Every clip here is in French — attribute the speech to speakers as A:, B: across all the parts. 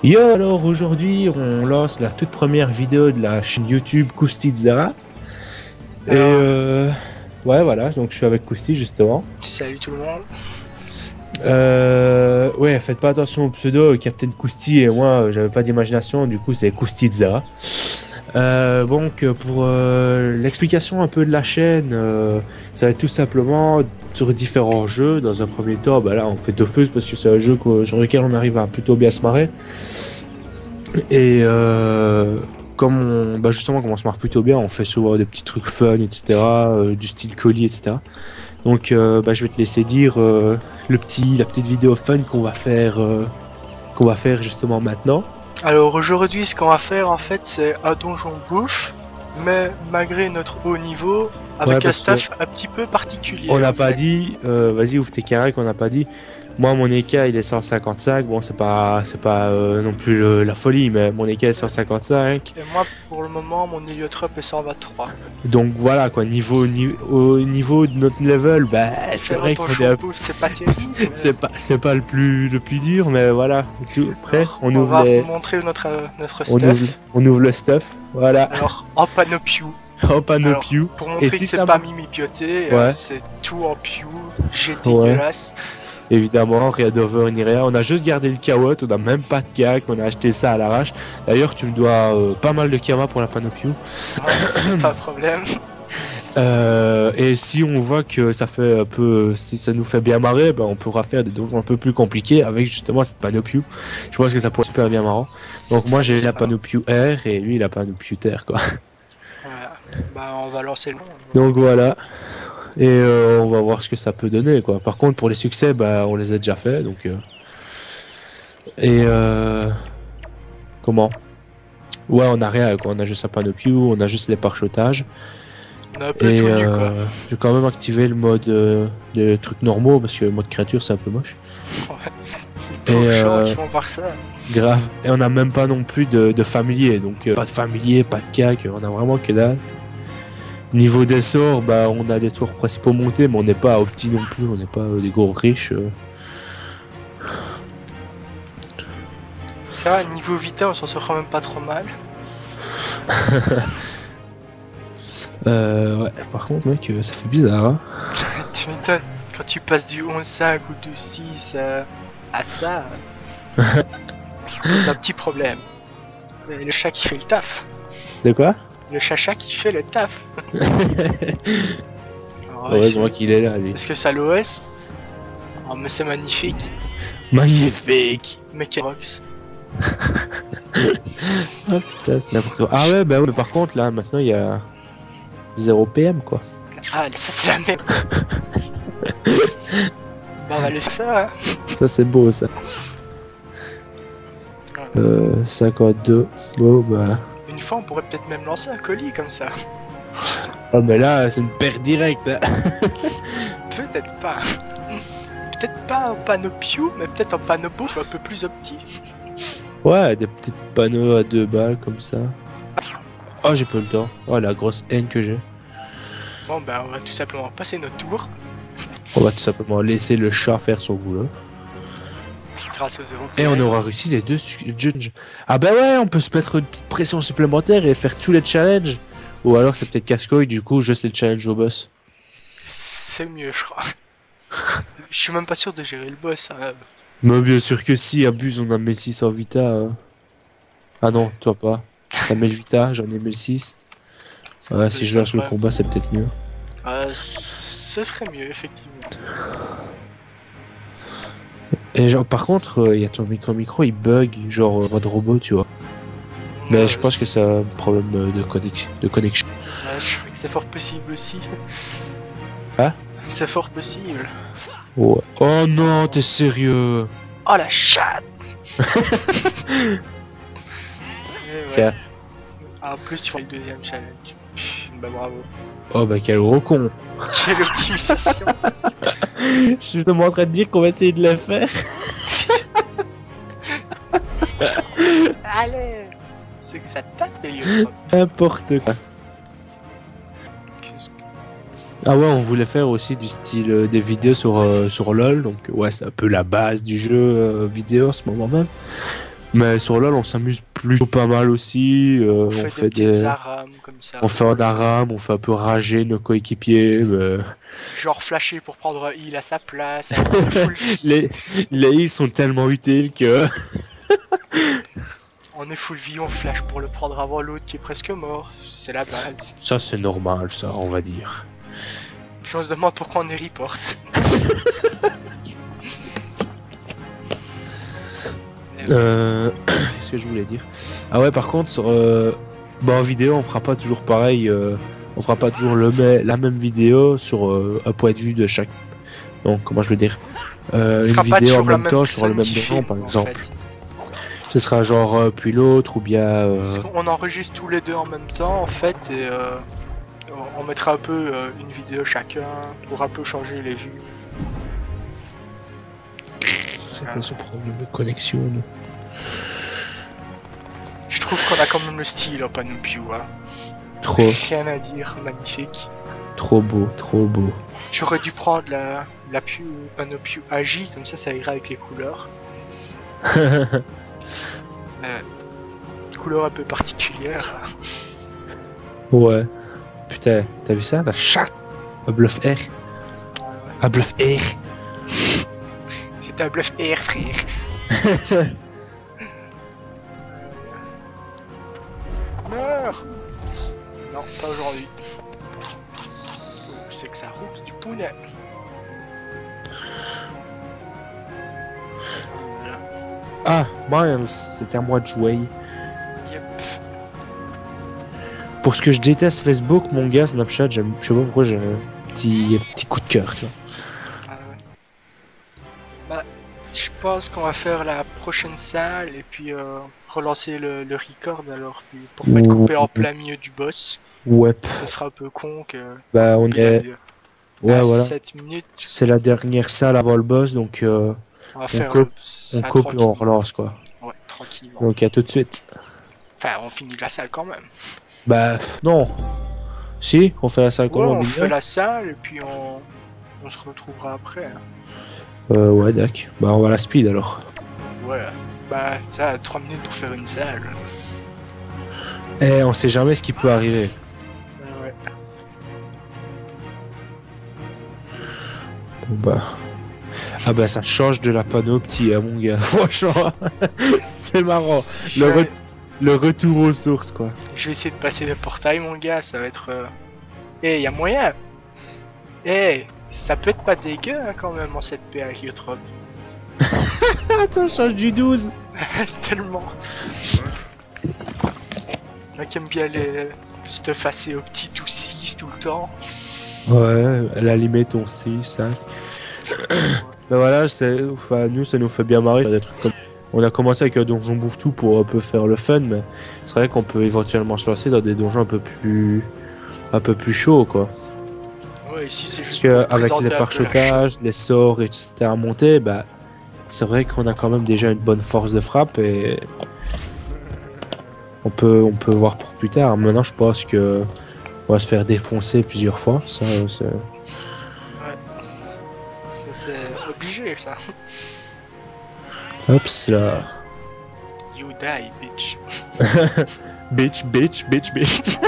A: Yo, alors aujourd'hui on lance la toute première vidéo de la chaîne YouTube Kousti Zara. Et
B: Alors,
A: ouais voilà, donc je suis avec Kousti justement.
B: salut tout le monde.
A: Ouais, faites pas attention au pseudo, Captain Kousti et moi j'avais pas d'imagination, du coup c'est Kousti Zara. Donc pour l'explication un peu de la chaîne, ça va être tout simplement sur différents jeux. Dans un premier temps, bah là on fait Dofus parce que c'est un jeu sur lequel on arrive à plutôt bien se marrer. Et justement comme on se marre plutôt bien, on fait souvent des petits trucs fun, etc. Du style colis, etc. Donc je vais te laisser dire la petite vidéo fun qu'on va faire justement maintenant.
B: Alors aujourd'hui, ce qu'on va faire en fait, c'est un donjon bouffe, mais malgré notre haut niveau,
A: Ouais,
B: avec un
A: parce que
B: staff un petit peu particulier.
A: on n'a
B: en
A: pas
B: fait.
A: dit, vas-y ouvre tes carrés qu'on n'a pas dit. Moi mon EK il est 155, bon c'est pas non plus la folie, mais mon EK est 155.
B: Et moi, pour le moment, mon héliotrope est 123.
A: Donc voilà quoi, au niveau de notre level, bah c'est
B: Faire un
A: vrai qu'on est
B: donjon bouffe, c'est pas terrible. mais-
A: c'est pas le plus dur, mais voilà. Après
B: Alors,
A: on
B: on
A: ouvre
B: va
A: les
B: vous montrer notre
A: on
B: stuff.
A: on ouvre le stuff, voilà.
B: Alors, en Panopiou.
A: Hop à nos
B: Alors,
A: pew.
B: pour
A: Et
B: montrer
A: si
B: que
A: ça
B: c'est pas
A: marche,
B: Mimi Bioté,
A: ouais.
B: c'est tout en Pew, j'ai
A: Ouais.
B: dégueulasse.
A: Évidemment, rien d'over ni rien. On a juste gardé le kawot, on a même pas de gag, on a acheté ça à l'arrache. D'ailleurs, tu me dois pas mal de kawa pour la Panopio.
B: C'est pas un problème.
A: Et si on voit que ça fait un peu, si ça nous fait bien marrer, ben on pourra faire des donjons un peu plus compliqués avec justement cette Panopio. Je pense que ça pourrait être super bien marrant. Donc moi j'ai la Panopio Air et lui il a Panopio Terre quoi.
B: Voilà. Bah, on va lancer le nom.
A: Donc voilà. Et on va voir ce que ça peut donner quoi. Par contre pour les succès, bah on les a déjà fait donc. Et comment? Ouais, on a rien quoi. On a juste un Panopio, on a juste les parchotages.
B: On a un peu
A: Et
B: tout nu, quoi.
A: j'ai quand même activé le mode de trucs normaux parce que le mode créature c'est un peu moche.
B: Les pauvres
A: et,
B: gens qui vont voir ça.
A: Grave. Et on n'a même pas non plus de familier. Donc pas de familier, pas de cac, on a vraiment que dalle. Niveau des sorts, bah on a des tours principaux montés, mais on n'est pas opti non plus, on n'est pas des gros riches.
B: C'est vrai, niveau vita, on s'en sort quand même pas trop mal.
A: Ouais, par contre mec, ça fait bizarre hein.
B: Tu m'étonnes, quand tu passes du 11-5 ou du 6 à ça, c'est un petit problème. Mais le chat qui fait le taf.
A: De quoi?
B: Le chacha qui fait le taf. Alors,
A: Heureusement qu'il est là lui.
B: est-ce que ça l'OS? Oh, mais c'est magnifique.
A: Magnifique.
B: Mecharox.
A: Ah putain, c'est n'importe quoi. Ah ouais, bah ouais, mais par contre là, maintenant il y a 0 PM quoi.
B: Ah, ça c'est la merde. Bah, on va laisser faire, hein.
A: Ça c'est beau ça. 52. Bon bah.
B: Une fois, on pourrait peut-être même lancer un colis comme ça.
A: Oh mais là, c'est une perte directe. Hein.
B: Peut-être pas. Peut-être pas en panneau Pew, mais peut-être en panneau bouffe un peu plus opti.
A: Ouais, des petits panneaux à 2 balles comme ça. Oh, j'ai pas le temps. Oh, la grosse haine que j'ai.
B: Bon, bah, on va tout simplement passer notre tour.
A: On va tout simplement laisser le chat faire son boulot.
B: Grâce aux Européens.
A: Et on aura réussi les deux challenges. Ah bah ouais, on peut se mettre une petite pression supplémentaire et faire tous les challenges. Ou alors c'est peut-être casse-couille, du coup je sais le challenge au boss.
B: C'est mieux, je crois. Je suis même pas sûr de gérer le boss. Hein.
A: Mais bien sûr que si, abuse, on a 1600 Vita. Ah non, toi pas. T'as 1000 Vita, j'en ai 1006. Ouais, si je lâche le combat, c'est peut-être mieux.
B: Ce serait mieux, effectivement.
A: Et genre, par contre, il y a ton micro, il bug, genre voix de robot, tu vois. Mais je pense que c'est un problème de connexion.
B: Je crois que c'est fort possible aussi.
A: Hein?
B: C'est fort possible.
A: Ouais. Oh non, t'es sérieux?
B: Oh la chatte.
A: Tiens.
B: Ah, en plus, tu vois le deuxième challenge. Bah bravo.
A: Oh bah quel gros con.
B: Quelle optimisation.
A: Je suis en train de dire qu'on va essayer de le faire.
B: Allez. C'est que ça tape, Héliotrope.
A: N'importe quoi. Ah ouais, on voulait faire aussi du style des vidéos sur LoL, donc ouais, c'est un peu la base du jeu vidéo en ce moment même. Mais sur LoL, on s'amuse plutôt pas mal aussi.
B: On
A: On
B: fait
A: fait
B: des petites arames comme ça.
A: on fait un aram, on fait un peu rager nos coéquipiers.
B: Genre flasher pour prendre heal à sa place. Avec une full vie.
A: Les heals sont tellement utiles que.
B: On est full vie, on flash pour le prendre avant l'autre qui est presque mort. C'est la base.
A: Ça, c'est normal, ça, on va dire.
B: Puis on se demande pourquoi on est report.
A: Qu'est-ce que je voulais dire? Ah ouais, par contre, en vidéo, on fera pas toujours pareil. On fera pas toujours la même vidéo sur un point de vue de chaque. Donc, comment je veux dire? Une vidéo en même temps sur le même donjon, par exemple. Ce sera genre puis l'autre ou bien.
B: Parce qu'on enregistre tous les deux en même temps en fait et on mettra un peu une vidéo chacun pour un peu changer les vues.
A: C'est quoi ce problème de connexion là?
B: Je trouve qu'on a quand même le style en Panopio, hein.
A: Trop.
B: Rien à dire, magnifique.
A: Trop beau, trop beau.
B: J'aurais dû prendre la Panopio Agi, comme ça ira avec les couleurs. Couleur un peu particulière.
A: Ouais. Putain, t'as vu ça? La chatte à bluff R. À bluff R.
B: C'est un bluff R, frère. Meurs! Non, pas aujourd'hui. Oh, c'est que ça roule du pounet.
A: Ah, Miles, c'était à moi de jouer.
B: Yep.
A: Pour ce que je déteste Facebook, mon gars, Snapchat, je sais pas pourquoi j'ai un petit coup de cœur, tu vois.
B: Ah ouais. Bah, je pense qu'on va faire la prochaine salle et puis relancer le record alors pour pas être coupé en plein milieu du boss.
A: Ouais.
B: Ce sera un peu con que.
A: Bah, on est. Ouais, voilà.
B: 7 minutes.
A: C'est la dernière salle avant le boss, donc
B: On va faire
A: on coupe et on relance, quoi.
B: Ouais, tranquillement.
A: Donc à tout de suite.
B: Enfin, on finit la salle quand même.
A: Bah, non. Si, on fait la salle comment
B: on fait la salle et puis on se retrouvera après. Hein.
A: Ouais, d'accord. Bah, on va la speed alors.
B: Ouais, bah, ça, 3 minutes pour faire une salle.
A: Eh, on sait jamais ce qui peut arriver.
B: Ouais.
A: Bon, bah. Ah, bah, ça change de la panoptie, hein, mon gars. Franchement, c'est marrant. Le retour aux sources, quoi.
B: Je vais essayer de passer le portail, mon gars, ça va être. Eh, y'a moyen! Eh, ça peut être pas dégueu hein, quand même en 7P avec Yotrop.
A: Ça change du 12!
B: Tellement! Là qui aime bien les stuff assez au petit ou 6 tout le temps.
A: Ouais, à la limite, on 6, 5. Ben voilà, enfin, nous, ça nous fait bien marrer des trucs comme. On a commencé avec un donjon bouffe-tout pour un peu faire le fun, mais c'est vrai qu'on peut éventuellement se lancer dans des donjons un peu plus chauds, quoi.
B: Ouais, ici c'est
A: Parce
B: juste.
A: que avec les parchetages, les sorts, etc. à monter, bah, c'est vrai qu'on a quand même déjà une bonne force de frappe et on peut voir pour plus tard. Maintenant, je pense que on va se faire défoncer plusieurs fois. Ça, c'est.
B: Ouais. C'est obligé ça.
A: Hop, là.
B: You die, bitch.
A: Bitch, bitch, bitch, bitch.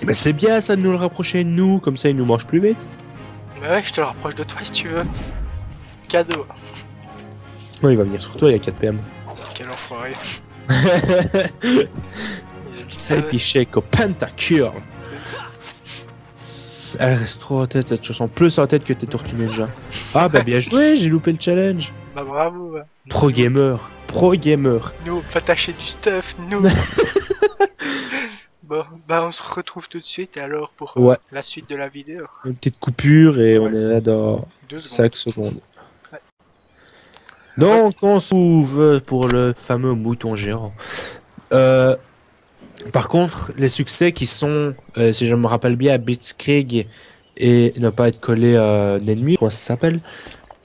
A: Mais c'est bien ça de nous le rapprocher de nous, comme ça il nous mange plus vite.
B: Mais ouais, je te le rapproche de toi si tu veux. Cadeau.
A: Non, il va venir sur toi, il y a 4 PM.
B: Quel enfoiré.
A: Et puis shake au pentacure. Elle reste trop en tête cette chanson, plus en tête que tes tortues ninja. Ah bah bien joué, j'ai loupé le challenge.
B: Bah bravo.
A: Pro gamer, pro gamer.
B: Nous, pas tâcher du stuff, nous. Bon, bah on se retrouve tout de suite alors pour la suite de la vidéo.
A: Une petite coupure et on est là dans 5 secondes.
B: Ouais.
A: Donc on se trouve pour le fameux mouton géant. Par contre, les succès qui sont, si je me rappelle bien, à Blitzkrieg et ne pas être collé à un ennemi, comment ça s'appelle,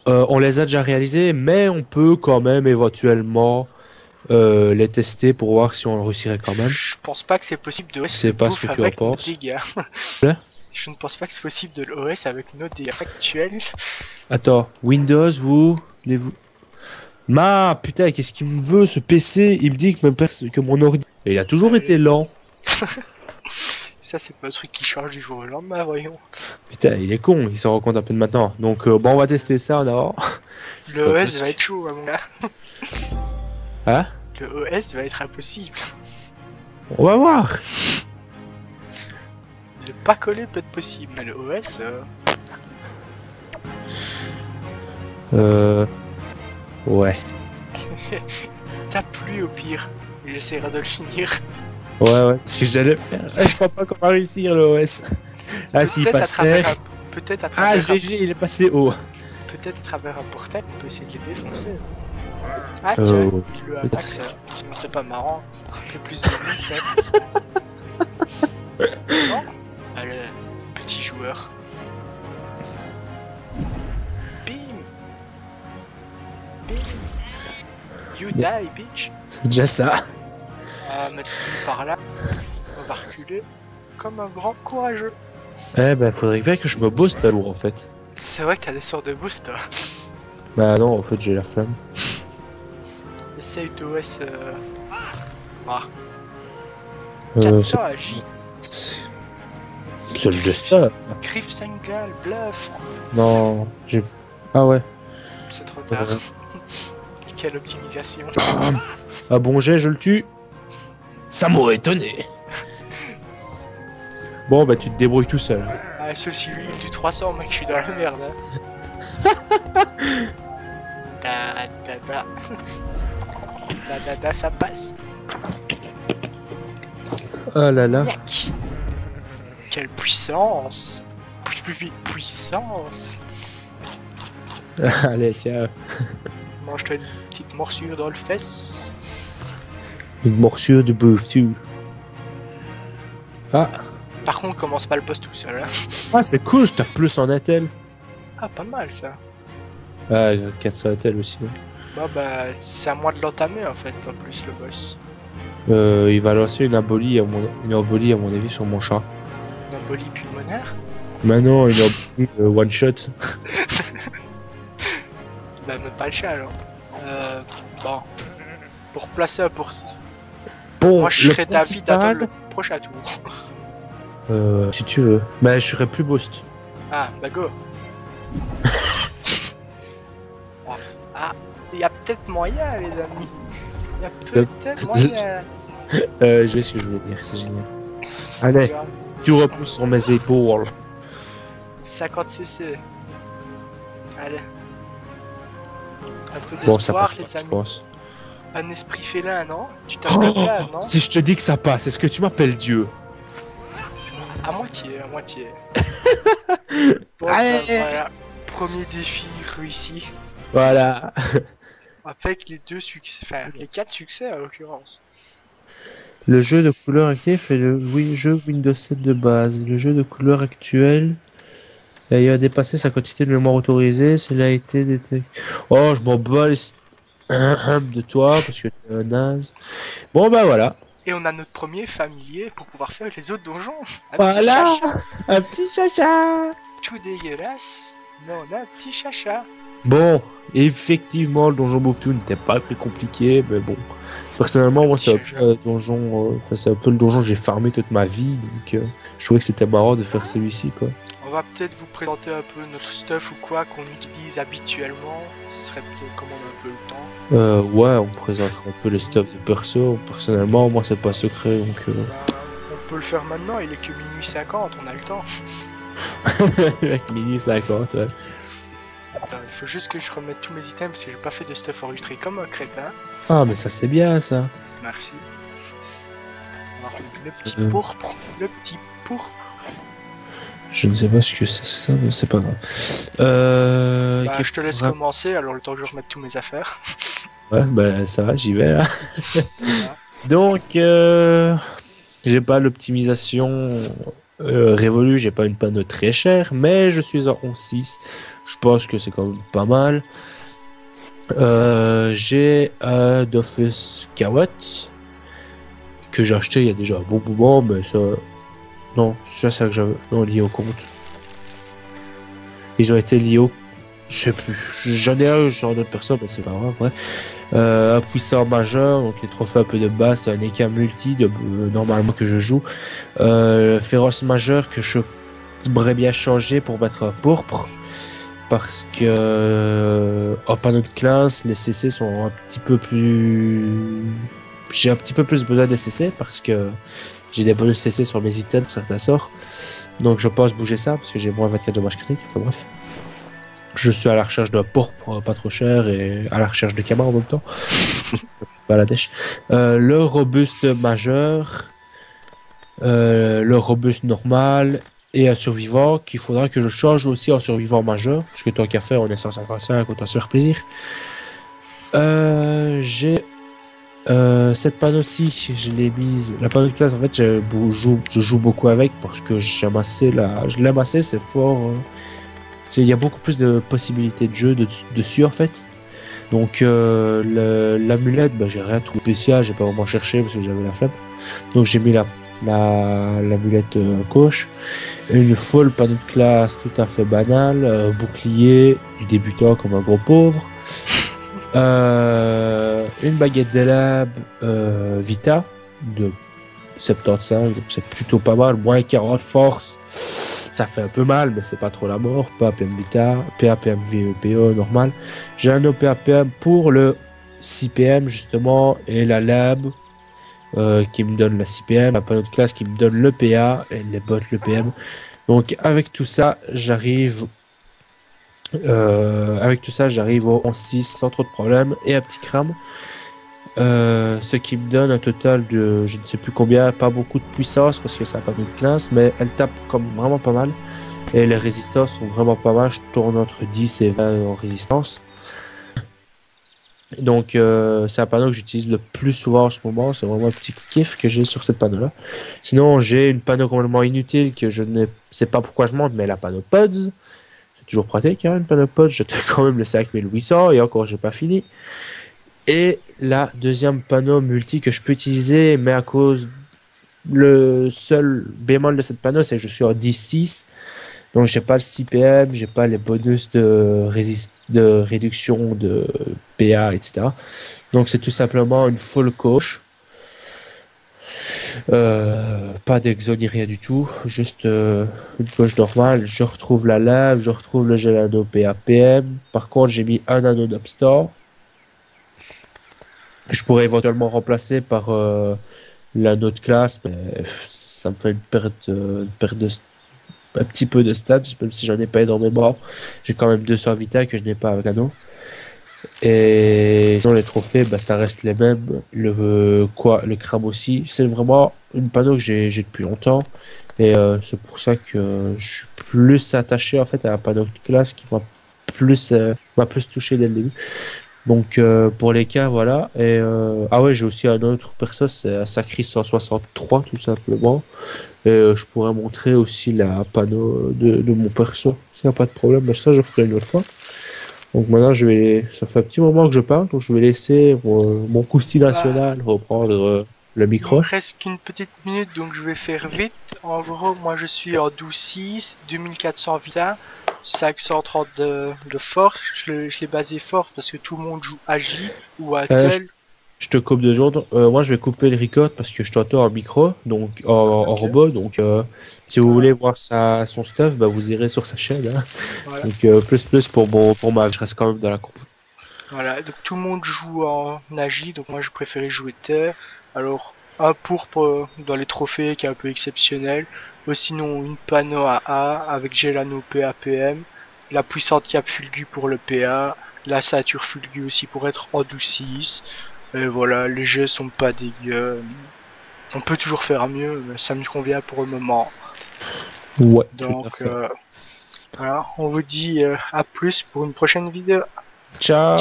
A: on les a déjà réalisés, mais on peut quand même éventuellement les tester pour voir si on réussirait quand même.
B: Je pense pas que c'est possible de OS.
A: C'est pas ce que tu en penses.
B: Je ne pense pas que c'est possible de l'OS avec nos dégâts actuels.
A: Attends, Windows, vous voulez-vous? Putain, qu'est-ce qu'il me veut ce PC? Il me dit que mon ordi... Et il a toujours été lent.
B: Ça, c'est pas un truc qui change du jour au lendemain, voyons.
A: Putain, il est con, il s'en rend compte un peu de maintenant. Donc, bon, on va tester ça d'abord.
B: Le OS va être chaud, mon gars.
A: Hein?
B: Le OS va être impossible.
A: On va voir.
B: Le pas collé peut être possible, mais le OS...
A: Ouais.
B: Tape lui au pire. Il essaiera de le finir.
A: Ouais, c'est ce que j'allais faire. Je crois pas qu'on va réussir le OS. Ah, s'il passe F.
B: Peut-être à travers...
A: Ah, GG, il est passé haut.
B: Peut-être à travers un portail, on peut essayer de les défoncer. Ah tiens, il le attaque, sinon c'est pas marrant. Il fait plus de vie, non? Allez, petit joueur. Bim! Bim! You die, bitch!
A: C'est déjà ça.
B: On va mettre par là. On va reculer comme un grand courageux.
A: Eh ben, faudrait bien que je me booste à lourd en fait.
B: C'est vrai que t'as des sorts de boost, toi.
A: Bah non, en fait, j'ai la flamme.
B: Essaye d'OS. Ah. 400
A: C'est
B: agit.
A: le destin.
B: Griffe cinglale, bluff.
A: Non, j'ai. Ah ouais.
B: C'est trop tard. Quelle optimisation.
A: Ah bon jet, je le tue. Ça m'aurait étonné. Bon, bah tu te débrouilles tout seul.
B: Ah, ceci lui, du 300, mec, je suis dans la merde. Da, ça passe.
A: Oh là là.
B: Mec. Quelle puissance. Puissance.
A: Allez, tiens.
B: Mange-toi une petite morsure dans le fesse.
A: Une morsure de bouffe, tu. Ah.
B: Par contre, commence pas le boss tout seul. Hein.
A: Ah, c'est cool, je tape plus en Intel.
B: Ah, pas mal ça.
A: Ah, 400 Intel aussi. Ouais.
B: Bah, c'est à moi de l'entamer en fait, en plus, le boss.
A: Il va lancer une embolie à mon avis sur mon chat.
B: Une embolie pulmonaire.
A: Maintenant, une embolie one shot.
B: Bah, même pas le chat alors. Bon. Pour placer un pour.
A: Bon,
B: moi je serais d'avis d'attendre le prochain tour.
A: Si tu veux. Mais je serais plus boost.
B: Ah, bah go. Ah, il y a peut-être moyen, les amis. Il y a peut-être moyen.
A: Je vais ce que je veux dire, c'est génial. Allez, tu repousses sur mes épaules.
B: 50 cc. Allez. Un peu
A: Bon, ça
B: d'espoir,
A: passe pas,
B: les
A: je
B: amis.
A: pense.
B: Un esprit félin, non? Tu t'appelles là, non?
A: Si je te dis que ça passe, est-ce que tu m'appelles Dieu?
B: À moitié, à moitié. Bon,
A: Allez.
B: voilà. Premier défi réussi.
A: Voilà.
B: Avec les 2 succès, enfin les 4 succès en l'occurrence.
A: Le jeu de couleur actif est le jeu Windows 7 de base. Le jeu de couleur actuel ayant dépassé sa quantité de mémoire autorisée, cela a été détecté. Oh, je m'en bats les... de toi parce que t'es un naze. Bon, bah voilà.
B: Et on a notre premier familier pour pouvoir faire les autres donjons.
A: Voilà,
B: Petit chacha.
A: un petit chacha.
B: Tout dégueulasse. Mais on a un petit chacha.
A: Bon, effectivement, le donjon Bouffe-Tout n'était pas très compliqué, mais bon. Personnellement, moi, c'est un peu donjon, c'est un peu le donjon que j'ai farmé toute ma vie, donc je trouvais que c'était marrant de faire celui-ci, quoi.
B: On va peut-être vous présenter un peu notre stuff ou quoi qu'on utilise habituellement. Ce serait peut-être comme on a un peu le temps.
A: Ouais, on présentera un peu les stuff de perso. Personnellement, moi, c'est pas secret, donc...
B: On peut le faire maintenant, il est que minuit 50, on a le temps.
A: Avec minuit 50, ouais.
B: Attends, il faut juste que je remette tous mes items parce que j'ai pas fait de stuff enregistré comme un crétin.
A: Ah, mais ça, c'est bien, ça.
B: Merci. Alors, le petit pourpre, le petit pourpre.
A: Je ne sais pas ce que c'est ça, mais c'est pas grave.
B: Bah, je te laisse commencer, alors le temps que je remette tous mes affaires.
A: Ouais, bah ça va, j'y vais là.
B: Voilà.
A: Donc, j'ai pas l'optimisation révolue, j'ai pas une panneau très chère, mais je suis en 11.6. Je pense que c'est quand même pas mal. J'ai un Dofus Kawat que j'ai acheté il y a déjà un bon moment, mais ça. Non, c'est ça que j'avais. Non, lié au compte. Ils ont été liés au Je sais plus. J'en ai un sur d'autres personnes, mais c'est pas grave, bref. Un puissant majeur, donc les trophées un peu de base, c'est un EK multi normalement que je joue. Féroce majeur que je pourrais bien changer pour mettre un pourpre. Parce que en panneau de classe, les CC sont un petit peu plus... J'ai un petit peu plus besoin des CC parce que j'ai des bonus CC sur mes items pour certains sorts. Donc je pense bouger ça parce que j'ai moins 24 dommages critiques. Enfin bref. Je suis à la recherche d'un pourpre pas trop cher et à la recherche de camas en même temps. Je suis pas à la dèche. Le robuste majeur, le robuste normal et un survivant qu'il faudra que je change aussi en survivant majeur. Parce que tant qu'à faire, on est 155, autant se faire plaisir. J'ai cette panneau-ci, je l'ai mise. La panneau de classe, en fait, je joue beaucoup avec parce que j'ai amassé je l'ai amassé, c'est fort. Il y a beaucoup plus de possibilités de jeu dessus en fait. Donc l'amulette, j'ai rien trouvé spécial, j'ai pas vraiment cherché parce que j'avais la flemme. Donc j'ai mis l'amulette coche, une full panneau de classe tout à fait banal, bouclier du débutant comme un gros pauvre, une baguette de lab Vita de 75, donc c'est plutôt pas mal, moins 40 force. Ça fait un peu mal, mais c'est pas trop la mort. PAPM Vita, PAPM VEPO normal. J'ai un OPAPM pour le 6PM justement et la lab qui me donne la 6PM, la panneau de classe qui me donne le PA et les bots le PM. Donc avec tout ça, j'arrive au 11-6 sans trop de problèmes et un petit crame. Ce qui me donne un total de je ne sais plus combien, pas beaucoup de puissance parce que ça n'a pas de classe, mais elle tape comme vraiment pas mal et les résistances sont vraiment pas mal. Je tourne entre 10 et 20 en résistance, donc c'est un panneau que j'utilise le plus souvent en ce moment. C'est vraiment un petit kiff que j'ai sur cette panneau là. Sinon j'ai une panneau complètement inutile que je ne sais pas pourquoi je monte, mais la panneau pods, c'est toujours pratique hein, une panneau pods. J'étais quand même le 5800 et encore j'ai pas fini. Et la deuxième panneau multi que je peux utiliser, mais à cause le seul bémol de cette panneau, c'est que je suis en 10-6. Donc j'ai pas le 6PM, j'ai pas les bonus de réduction de PA, etc. Donc c'est tout simplement une full coche. Pas d'exo ni rien du tout, juste une coche normale. Je retrouve la lame, je retrouve le gelano PAPM. Par contre, j'ai mis un anneau d'Upstore. Je pourrais éventuellement remplacer par l'anneau de classe, mais ça me fait une perte un petit peu de stats, même si j'en ai pas énormément. J'ai quand même 200 vita que je n'ai pas avec l'anneau. Et sinon les trophées, ça reste les mêmes. Le crame aussi. C'est vraiment une panneau que j'ai depuis longtemps. Et c'est pour ça que je suis plus attaché en fait à un panneau de classe qui m'a plus touché dès le début. Donc pour les cas, voilà. Et ah ouais, j'ai aussi un autre perso, c'est un Sacri 163 tout simplement. Et je pourrais montrer aussi la panneau de mon perso. S'il n'y a pas de problème, mais ça je ferai une autre fois. Donc maintenant ça fait un petit moment que je parle, donc je vais laisser mon Cousti national reprendre le micro.
B: Il me reste qu'une petite minute, donc je vais faire vite. En gros, moi je suis en 12-6, 2400 vita. 530 de force, je l'ai basé force parce que tout le monde joue Agi ou Altel.
A: Je te coupe 2 secondes. Moi, je vais couper le record parce que je t'entends en micro, donc en robot. Donc, si vous voulez voir son stuff, vous irez sur sa chaîne. Hein. Voilà. Donc, plus pour moi, je reste quand même dans la conf.
B: Voilà, donc tout le monde joue en Agi, donc moi je préférais jouer Terre. Alors, un pourpre dans les trophées qui est un peu exceptionnel. Sinon une panneau AA avec Gelano PAPM, la puissante cape Fulgu pour le PA, la ceinture Fulgu aussi pour être en 12-6. Et voilà, les jeux sont pas dégueux. On peut toujours faire mieux, mais ça me convient pour le moment.
A: Ouais.
B: Donc voilà, on vous dit à plus pour une prochaine vidéo.
A: Ciao.